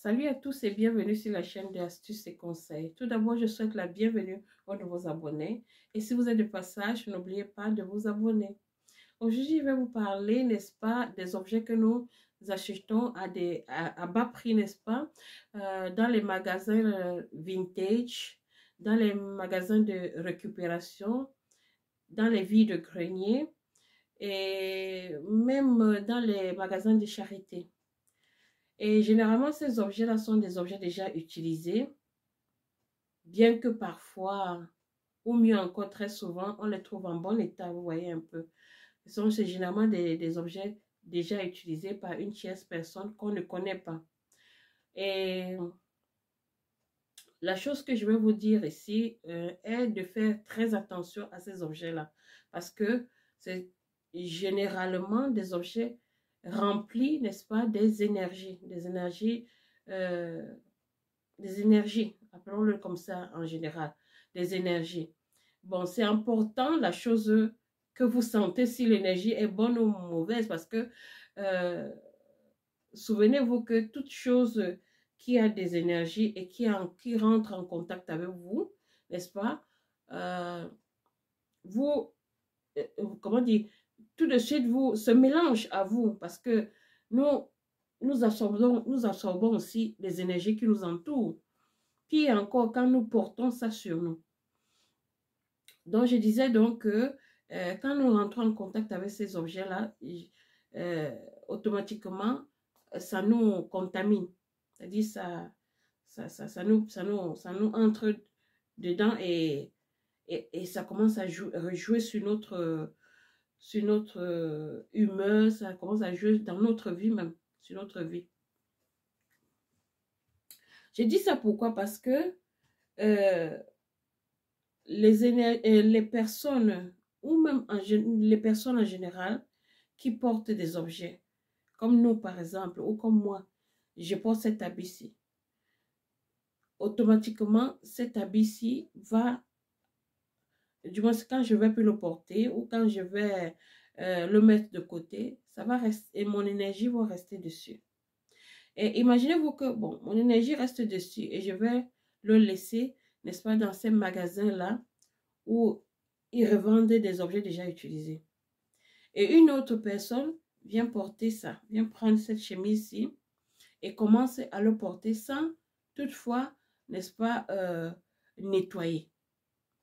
Salut à tous et bienvenue sur la chaîne d'Astuces et Conseils. Tout d'abord, je souhaite la bienvenue aux nouveaux abonnés. Et si vous êtes de passage, n'oubliez pas de vous abonner. Aujourd'hui, je vais vous parler, n'est-ce pas, des objets que nous achetons à bas prix, n'est-ce pas, dans les magasins vintage, dans les magasins de récupération, dans les vides-greniers et même dans les magasins de charité. Et généralement, ces objets-là sont des objets déjà utilisés, bien que parfois, ou mieux encore très souvent, on les trouve en bon état, vous voyez un peu. C'est généralement des objets déjà utilisés par une tierce personne qu'on ne connaît pas. Et la chose que je vais vous dire ici est de faire très attention à ces objets-là, parce que c'est généralement des objets remplis, n'est-ce pas, des euh, énergies, appelons-le comme ça en général, des énergies. Bon, c'est important la chose que vous sentez si l'énergie est bonne ou mauvaise, parce que euh, souvenez-vous que toute chose qui a des énergies et qui rentre en contact avec vous, n'est-ce pas, vous, comment dire, tout de suite, vous se mélange à vous, parce que nous, nous absorbons aussi les énergies qui nous entourent. Puis encore, quand nous portons ça sur nous. Donc, je disais donc que quand nous rentrons en contact avec ces objets-là, automatiquement, ça nous contamine. C'est-à-dire, ça nous entre dedans et ça commence à rejouer sur notre humeur, ça commence à jouer dans notre vie même, sur notre vie. Je dis ça pourquoi? Parce que les personnes, ou même les personnes en général, qui portent des objets, comme nous par exemple, ou comme moi, je porte cet habit-ci. Automatiquement, cet habit-ci va, du moins quand je vais plus le porter, ou quand je vais le mettre de côté, ça va rester, et mon énergie va rester dessus. Et imaginez-vous que, bon, mon énergie reste dessus, et je vais le laisser, n'est-ce pas, dans ces magasins-là, où ils revendent des objets déjà utilisés. Et une autre personne vient porter ça, vient prendre cette chemise-ci et commence à le porter sans toutefois, n'est-ce pas, nettoyer.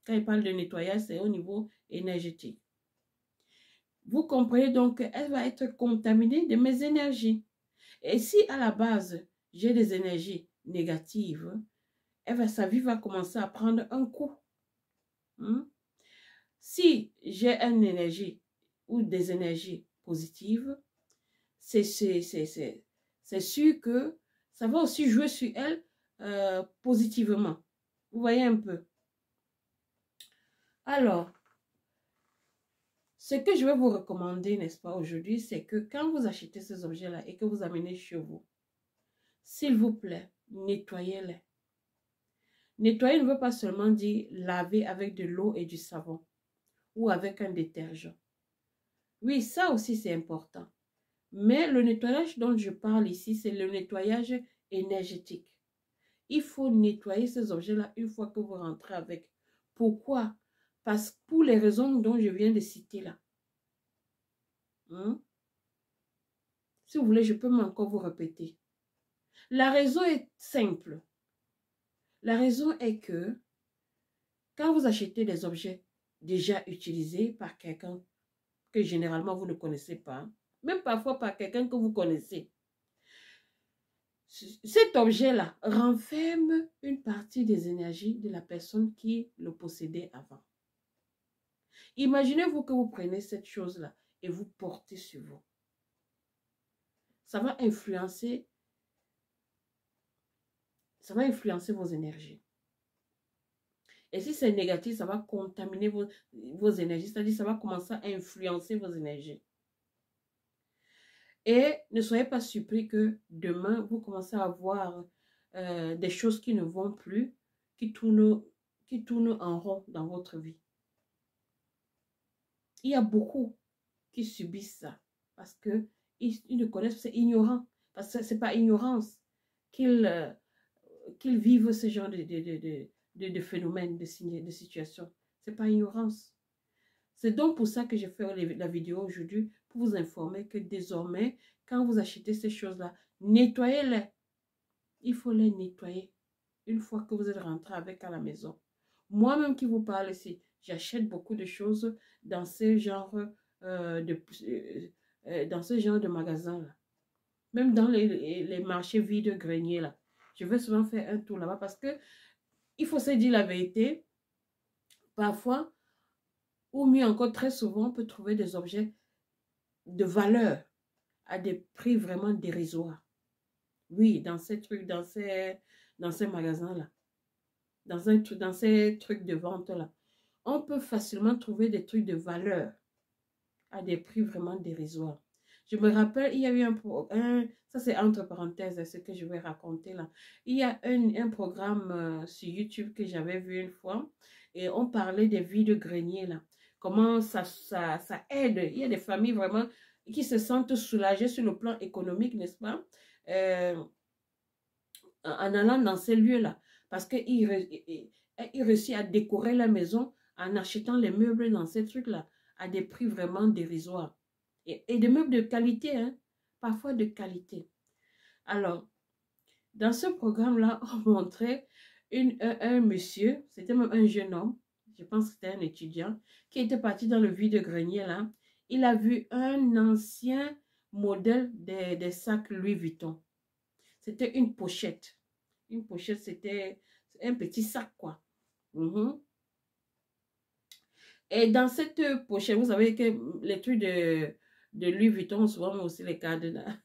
Quand il parle de nettoyage, c'est au niveau énergétique. Vous comprenez donc qu'elle va être contaminée de mes énergies. Et si à la base, j'ai des énergies négatives, sa vie va commencer à prendre un coup. Si j'ai une énergie ou des énergies positives, c'est sûr que ça va aussi jouer sur elle positivement. Vous voyez un peu. Alors, ce que je vais vous recommander, n'est-ce pas, aujourd'hui, c'est que quand vous achetez ces objets-là et que vous amenez chez vous, s'il vous plaît, nettoyez-les. Nettoyer ne veut pas seulement dire laver avec de l'eau et du savon ou avec un détergent. Oui, ça aussi c'est important. Mais le nettoyage dont je parle ici, c'est le nettoyage énergétique. Il faut nettoyer ces objets-là une fois que vous rentrez avec. Pourquoi? Parce que pour les raisons dont je viens de citer là. Si vous voulez, je peux encore vous répéter. La raison est simple. La raison est que quand vous achetez des objets déjà utilisés par quelqu'un que généralement vous ne connaissez pas, même parfois par quelqu'un que vous connaissez, cet objet-là renferme une partie des énergies de la personne qui le possédait avant. Imaginez-vous que vous prenez cette chose-là et vous portez sur vous. Ça va influencer vos énergies. Et si c'est négatif, ça va contaminer vos énergies, c'est-à-dire ça va commencer à influencer vos énergies. Et ne soyez pas surpris que demain, vous commencez à avoir des choses qui ne vont plus, qui tournent en rond dans votre vie. Il y a beaucoup qui subissent ça parce qu'ils ne connaissent, c'est ignorant. Parce que ce n'est pas ignorance, qu'ils vivent ce genre de phénomène, de situation. Ce n'est pas ignorance. C'est donc pour ça que j'ai fait la vidéo aujourd'hui, pour vous informer que désormais, quand vous achetez ces choses-là, nettoyez-les. Il faut les nettoyer une fois que vous êtes rentré avec à la maison. Moi-même qui vous parle ici, j'achète beaucoup de choses dans ce genre dans ce genre de magasin-là. Même dans les marchés vide-greniers là. Je vais souvent faire un tour là-bas parce que il faut se dire la vérité. Parfois, ou mieux encore, très souvent, on peut trouver des objets de valeur à des prix vraiment dérisoires. Oui, dans ces trucs, dans ces magasins-là, dans ces trucs de vente-là, on peut facilement trouver des trucs de valeur à des prix vraiment dérisoires. Je me rappelle, il y a eu ça c'est entre parenthèses, ce que je vais raconter là. Il y a un programme sur YouTube que j'avais vu une fois et on parlait des vide-greniers là. Comment ça aide. Il y a des familles vraiment qui se sentent soulagées sur le plan économique, n'est-ce pas? En allant dans ces lieux-là. Parce qu'ils réussissent à décorer la maison en achetant les meubles dans ces trucs-là à des prix vraiment dérisoires. Et des meubles de qualité, hein, parfois de qualité. Alors, dans ce programme-là, on montrait un monsieur, c'était même un jeune homme, je pense que c'était un étudiant, qui était parti dans le vide-grenier là. Il a vu un ancien modèle des sacs Louis Vuitton. C'était une pochette. Une pochette, c'était un petit sac, quoi. Et dans cette pochette, vous savez que les trucs de Louis Vuitton, souvent, mais aussi les cadenas.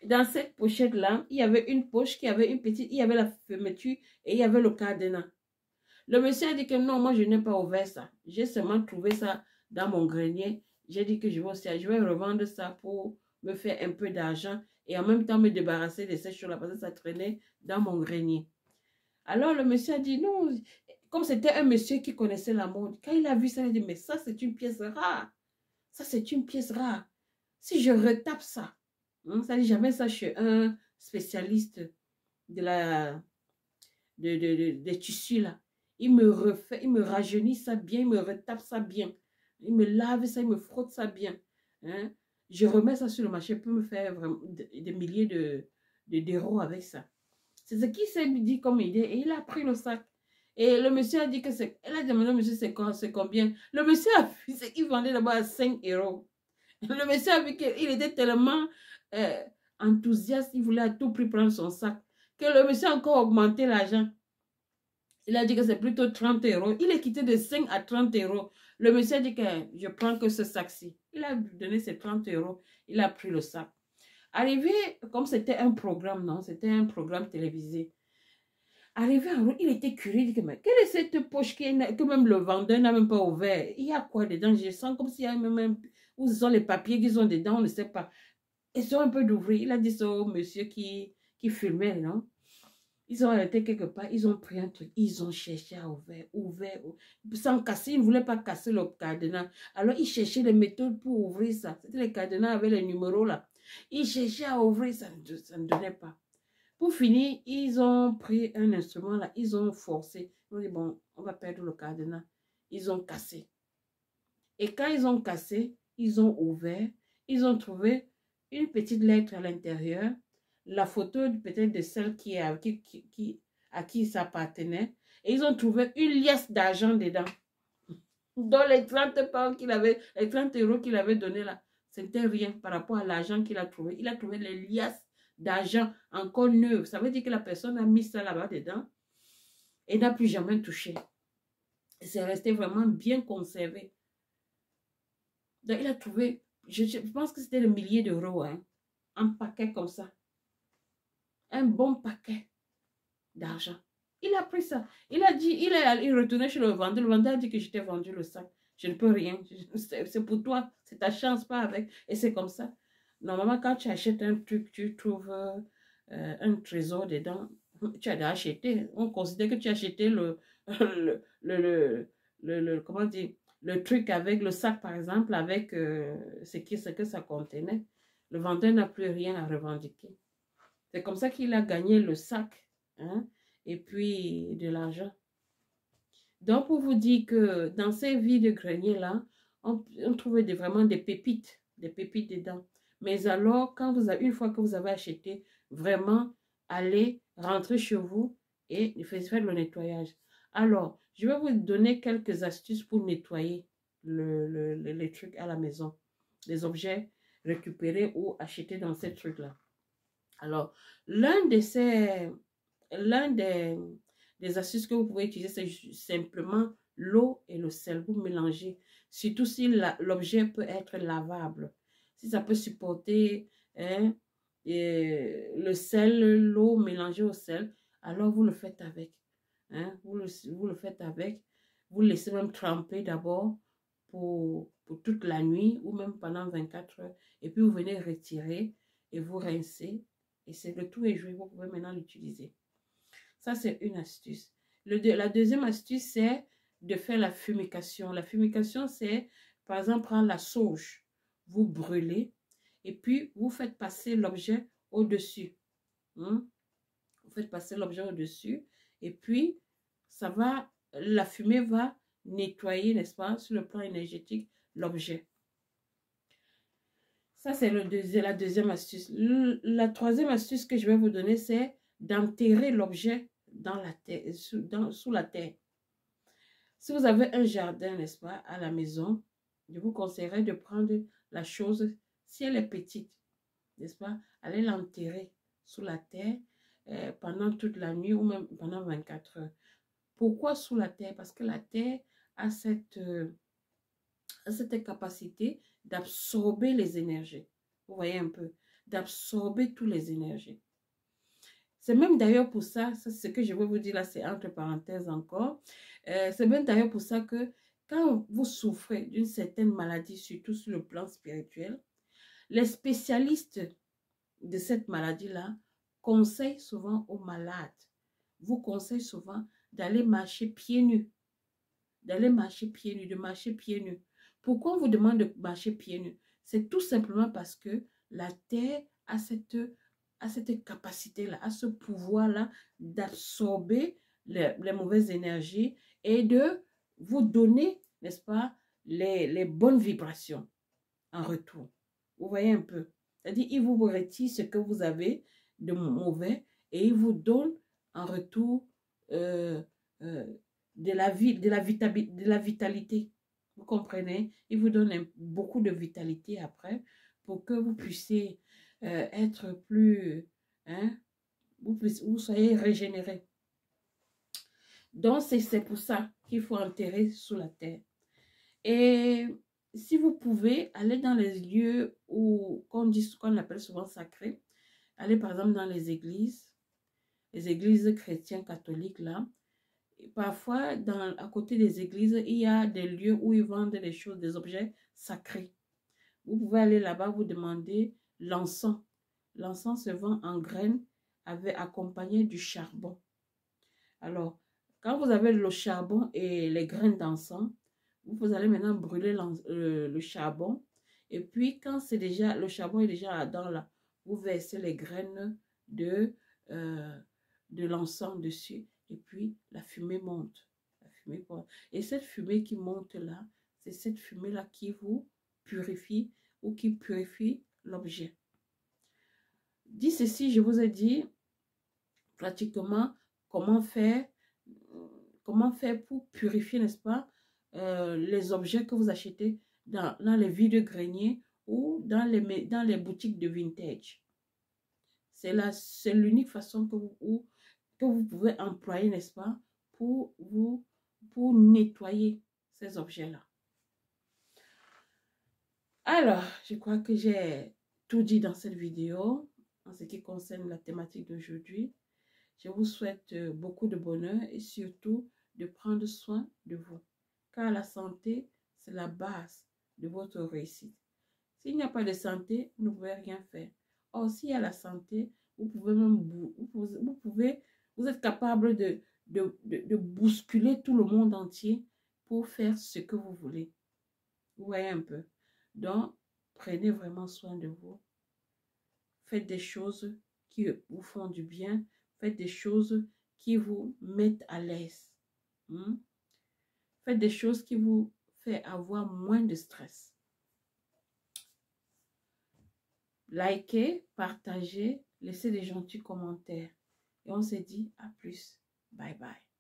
Dans cette pochette-là, il y avait une poche qui avait une petite, il y avait la fermeture et il y avait le cadenas. Le monsieur a dit que non, moi, je n'ai pas ouvert ça. J'ai seulement trouvé ça dans mon grenier. J'ai dit que je vais revendre ça pour me faire un peu d'argent et en même temps me débarrasser de ces choses-là parce que ça traînait dans mon grenier. Alors, le monsieur a dit non. Comme c'était un monsieur qui connaissait la mode, quand il a vu ça, il a dit, mais ça, c'est une pièce rare. Ça, c'est une pièce rare. Si je retape ça, ça dit jamais ça chez un spécialiste des tissus là. Il me rajeunit ça bien, il me retape ça bien. Il me lave ça, il me frotte ça bien. Hein? Je remets ça sur le marché, pour me faire vraiment des milliers d'euros avec ça. C'est ce qu'il s'est dit comme idée et il a pris le sac. Et le monsieur a dit que c'est... Elle a demandé au monsieur c'est combien. Le monsieur a vu qu'il vendait là-bas à 5 euros. Le monsieur a vu qu'il était tellement enthousiaste, il voulait à tout prix prendre son sac, que le monsieur a encore augmenté l'argent. Il a dit que c'est plutôt 30 euros. Il est quitté de 5 à 30 euros. Le monsieur a dit que je prends que ce sac-ci. Il a donné ses 30 euros. Il a pris le sac. Arrivé, comme c'était un programme, non? C'était un programme télévisé. Arrivé en route, il était curieux. Il dit que, mais quelle est cette poche que même le vendeur n'a même pas ouvert? Il y a quoi dedans? Je sens comme s'il y a même... Où sont les papiers qu'ils ont dedans? On ne sait pas. Ils sont un peu d'ouvrir. Il a dit ça au monsieur qui filmait, non? Ils ont arrêté quelque part, ils ont pris un truc, ils ont cherché à ouvrir, sans casser, ils ne voulaient pas casser le cadenas. Alors, ils cherchaient les méthodes pour ouvrir ça. C'était les cadenas avec les numéros là. Ils cherchaient à ouvrir, ça ne donnait pas. Pour finir, ils ont pris un instrument là, ils ont forcé. Ils ont dit, bon, on va perdre le cadenas. Ils ont cassé. Et quand ils ont cassé, ils ont ouvert, ils ont trouvé une petite lettre à l'intérieur, la photo peut-être de celle à qui ça appartenait. Et ils ont trouvé une liasse d'argent dedans. Dans les 30 pounds les 30 euros qu'il avait donné là, c'était rien par rapport à l'argent qu'il a trouvé. Il a trouvé les liasses d'argent encore neuves. Ça veut dire que la personne a mis ça là-bas dedans et n'a plus jamais touché. C'est resté vraiment bien conservé. Donc il a trouvé, je pense que c'était le millier d'euros, hein, un paquet comme ça. Un bon paquet d'argent. Il a pris ça. Il a dit, il est retourné chez le vendeur. Le vendeur a dit que je t'ai vendu le sac. Je ne peux rien. C'est pour toi. C'est ta chance, pas avec. Et c'est comme ça. Normalement, quand tu achètes un truc, tu trouves un trésor dedans. Tu as acheté. On considère que tu as acheté comment dire, le truc avec le sac, par exemple, avec ce que ça contenait. Le vendeur n'a plus rien à revendiquer. C'est comme ça qu'il a gagné le sac, hein, et puis de l'argent. Donc, pour vous dire que dans ces vies de grenier-là, on trouvait vraiment des pépites dedans. Mais alors, quand vous avez, une fois que vous avez acheté, vraiment, allez rentrer chez vous et faites le nettoyage. Alors, je vais vous donner quelques astuces pour nettoyer les trucs à la maison, les objets récupérés ou achetés dans ces trucs-là. Alors, l'un des astuces que vous pouvez utiliser, c'est simplement l'eau et le sel. Vous mélangez, surtout si l'objet peut être lavable. Si ça peut supporter hein, le sel, l'eau mélangée au sel, alors vous le faites avec. Hein, vous le faites avec. Vous le laissez même tremper d'abord pour toute la nuit ou même pendant 24 heures. Et puis vous venez retirer et vous rincez. Et c'est le tout est joué, vous pouvez maintenant l'utiliser. Ça, c'est une astuce. La deuxième astuce, c'est de faire la fumication. La fumication, c'est, par exemple, prendre la sauge, vous brûlez, et puis vous faites passer l'objet au-dessus. Vous faites passer l'objet au-dessus, et puis la fumée va nettoyer, n'est-ce pas, sur le plan énergétique, l'objet. Ça, c'est la deuxième astuce. La troisième astuce que je vais vous donner, c'est d'enterrer l'objet dans la terre, sous la terre. Si vous avez un jardin, n'est-ce pas, à la maison, je vous conseillerais de prendre la chose, si elle est petite, n'est-ce pas, allez l'enterrer sous la terre pendant toute la nuit ou même pendant 24 heures. Pourquoi sous la terre? Parce que la terre a cette capacité d'absorber les énergies. Vous voyez un peu, d'absorber toutes les énergies. C'est même d'ailleurs pour ça, ce que je vais vous dire là, c'est entre parenthèses encore, c'est même d'ailleurs pour ça que quand vous souffrez d'une certaine maladie, surtout sur le plan spirituel, les spécialistes de cette maladie-là conseillent souvent aux malades, vous conseillent souvent d'aller marcher pieds nus, de marcher pieds nus. Pourquoi on vous demande de marcher pieds nus? C'est tout simplement parce que la terre a cette capacité-là, a ce pouvoir-là d'absorber les mauvaises énergies et de vous donner, n'est-ce pas, les bonnes vibrations en retour. Vous voyez un peu? C'est-à-dire, il vous retire ce que vous avez de mauvais et il vous donne en retour de la vitalité. Vous comprenez? Il vous donne beaucoup de vitalité après pour que vous puissiez être plus, hein, vous soyez régénéré. Donc, c'est pour ça qu'il faut enterrer sous la terre. Et si vous pouvez, aller dans les lieux qu'on appelle souvent sacrés. Allez par exemple dans les églises chrétiennes catholiques là. Et parfois, à côté des églises, il y a des lieux où ils vendent des choses, des objets sacrés. Vous pouvez aller là-bas, vous demander l'encens. L'encens se vend en graines accompagné du charbon. Alors, quand vous avez le charbon et les graines d'encens, vous allez maintenant brûler le charbon. Et puis, quand le charbon est déjà dans là, vous versez les graines de l'encens dessus. Et puis, la fumée monte. Et cette fumée qui monte là, c'est cette fumée-là qui vous purifie ou qui purifie l'objet. Dit ceci, je vous ai dit pratiquement comment faire pour purifier, n'est-ce pas, les objets que vous achetez dans les vide-greniers ou dans les boutiques de vintage. C'est l'unique façon que vous pouvez employer, n'est-ce pas, pour nettoyer ces objets-là. Alors, je crois que j'ai tout dit dans cette vidéo en ce qui concerne la thématique d'aujourd'hui. Je vous souhaite beaucoup de bonheur et surtout de prendre soin de vous. Car la santé, c'est la base de votre réussite. S'il n'y a pas de santé, vous ne pouvez rien faire. Or, s'il y a la santé, vous êtes capable de bousculer tout le monde entier pour faire ce que vous voulez. Vous voyez un peu. Donc, prenez vraiment soin de vous. Faites des choses qui vous font du bien. Faites des choses qui vous mettent à l'aise. Faites des choses qui vous font avoir moins de stress. Likez, partagez, laissez des gentils commentaires. Et on se dit à plus. Bye bye.